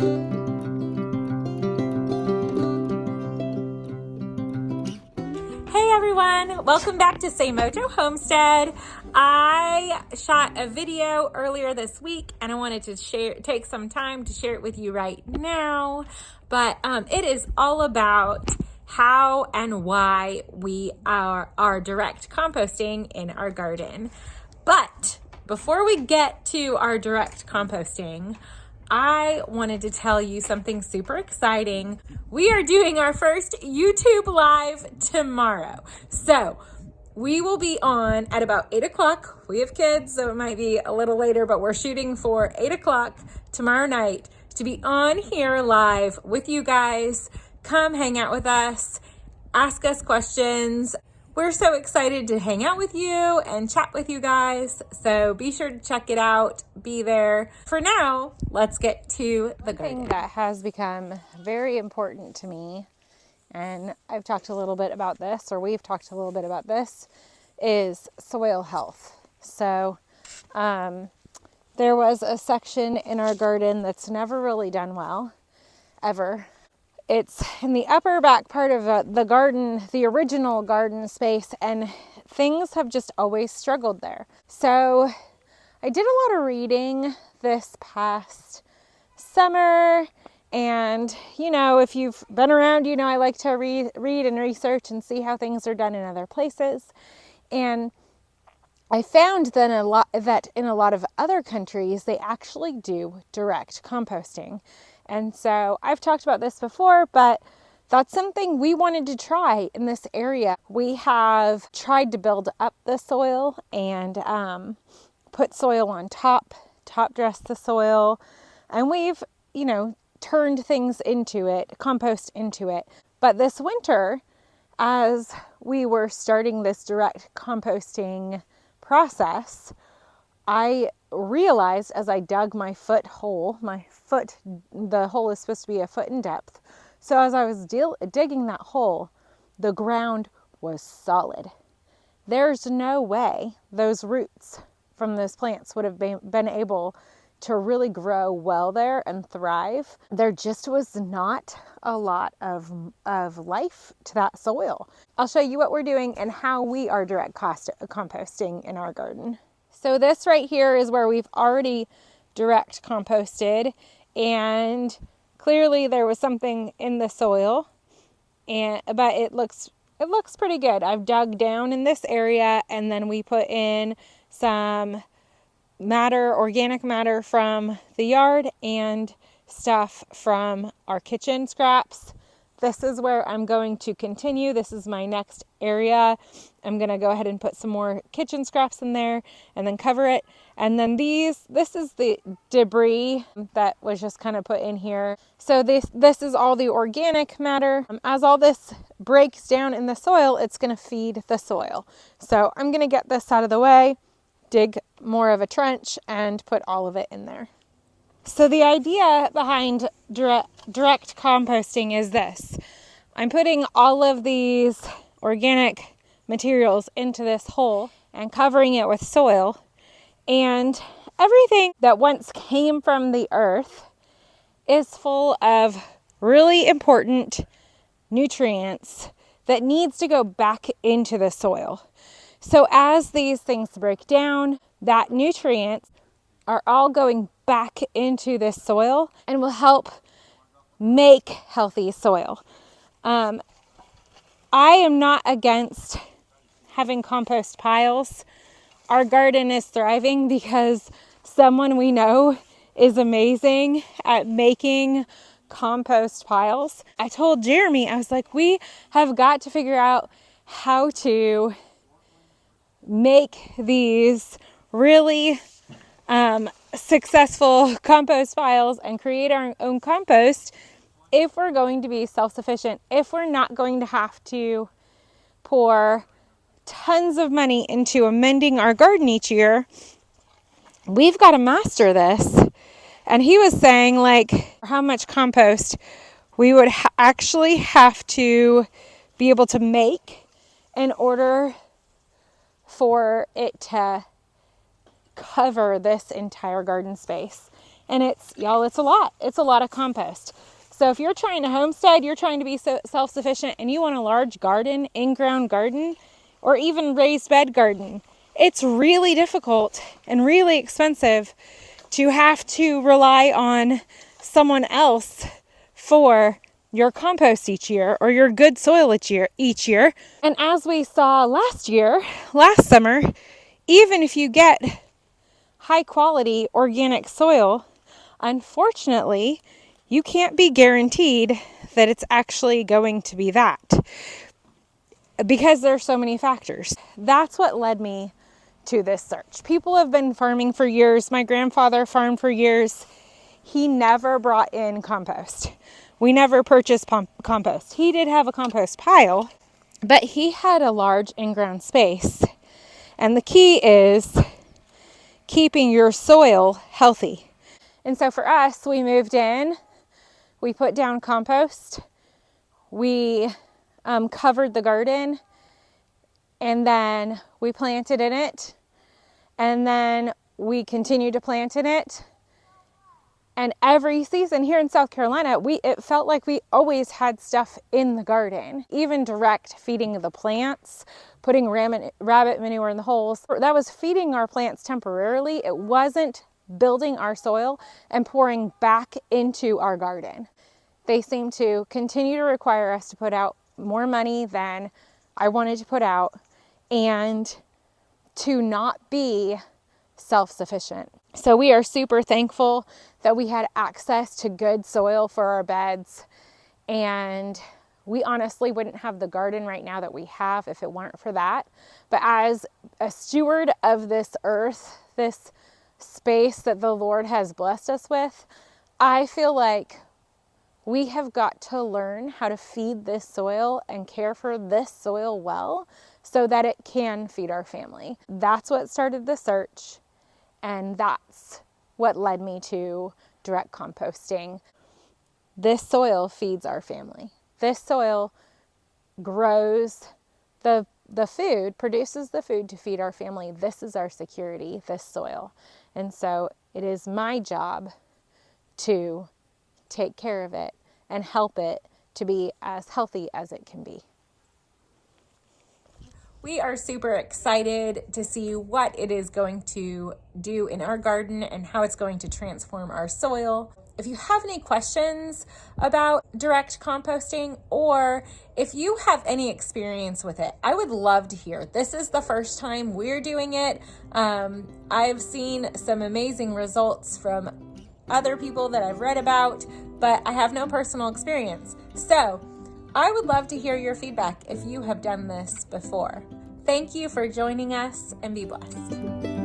Hey everyone, welcome back to Say Mojo Homestead. I shot a video earlier this week and I wanted to take some time to share it with you right now. But it is all about how and why we are direct composting in our garden. But before we get to our direct composting, I wanted to tell you something super exciting. We are doing our first YouTube Live tomorrow. So we will be on at about 8 o'clock. We have kids, so it might be a little later, but we're shooting for 8 o'clock tomorrow night to be on here live with you guys. Come hang out with us, ask us questions. We're so excited to hang out with you and chat with you guys. So be sure to check it out. Be there. For now, let's get to the garden. One thing that has become very important to me, and I've talked a little bit about this, or we've talked a little bit about this, is soil health. So there was a section in our garden that's never really done well, ever. It's in the upper back part of the garden, the original garden space, and things have just always struggled there. So I did a lot of reading this past summer, and if you've been around, I like to read and research and see how things are done in other places. And I found that in a lot of other countries, they actually do direct composting. And so I've talked about this before, but that's something we wanted to try in this area. We have tried to build up the soil and put soil on top dress the soil, and we've, turned things into it, compost into it. But this winter, as we were starting this direct composting process, I realized as I dug the hole is supposed to be a foot in depth. So as I was digging that hole, the ground was solid. There's no way those roots from those plants would have been able to really grow well there and thrive. There just was not a lot of life to that soil. I'll show you what we're doing and how we are direct composting in our garden. So this right here is where we've already direct composted, and clearly there was something in the soil, but it looks pretty good. I've dug down in this area, and then we put in some organic matter from the yard and stuff from our kitchen scraps. This is where I'm going to continue. This is my next area. I'm going to go ahead and put some more kitchen scraps in there and then cover it. And then this is the debris that was just kind of put in here. So this is all the organic matter. As all this breaks down in the soil, it's going to feed the soil. So I'm going to get this out of the way, dig more of a trench, and put all of it in there. So the idea behind direct composting is this. I'm putting all of these organic materials into this hole and covering it with soil, and everything that once came from the earth is full of really important nutrients that needs to go back into the soil. So as these things break down, that nutrients are all going back into this soil and will help make healthy soil. I am not against having compost piles. Our garden is thriving because someone we know is amazing at making compost piles. I told Jeremy, I was like, we have got to figure out how to make these really successful compost piles and create our own compost if we're going to be self-sufficient, if we're not going to have to pour tons of money into amending our garden each year. We've got to master this. And he was saying how much compost we would actually have to be able to make in order for it to cover this entire garden space. And it's a lot. It's a lot of compost. So if you're trying to homestead, you're trying to be self-sufficient, and you want a large garden, in-ground garden, or even raised bed garden, it's really difficult and really expensive to have to rely on someone else for your compost each year or your good soil each year. And as we saw last summer, even if you get high quality organic soil, unfortunately, you can't be guaranteed that it's actually going to be that, because there's so many factors. That's what led me to this search. People have been farming for years. My grandfather farmed for years. He never brought in compost. We never purchased compost. He did have a compost pile, but he had a large in-ground space. And the key is keeping your soil healthy. And so for us, we moved in, we put down compost, we covered the garden, and then we planted in it, and then we continued to plant in it. And every season here in South Carolina, it felt like we always had stuff in the garden. Even direct feeding the plants, putting rabbit manure in the holes, that was feeding our plants temporarily. It wasn't building our soil and pouring back into our garden. They seem to continue to require us to put out more money than I wanted to put out, and to not be self-sufficient. So we are super thankful that we had access to good soil for our beds, and we honestly wouldn't have the garden right now that we have if it weren't for that. But as a steward of this earth, this space that the Lord has blessed us with, I feel like we have got to learn how to feed this soil and care for this soil well so that it can feed our family. That's what started the search, and that's what led me to direct composting. This soil feeds our family. This soil grows the food, produces the food to feed our family. This is our security, this soil. And so it is my job to take care of it and help it to be as healthy as it can be. We are super excited to see what it is going to do in our garden and how it's going to transform our soil. If you have any questions about direct composting, or if you have any experience with it, I would love to hear. This is the first time we're doing it. I've seen some amazing results from other people that I've read about, but I have no personal experience. So I would love to hear your feedback if you have done this before. Thank you for joining us, and be blessed.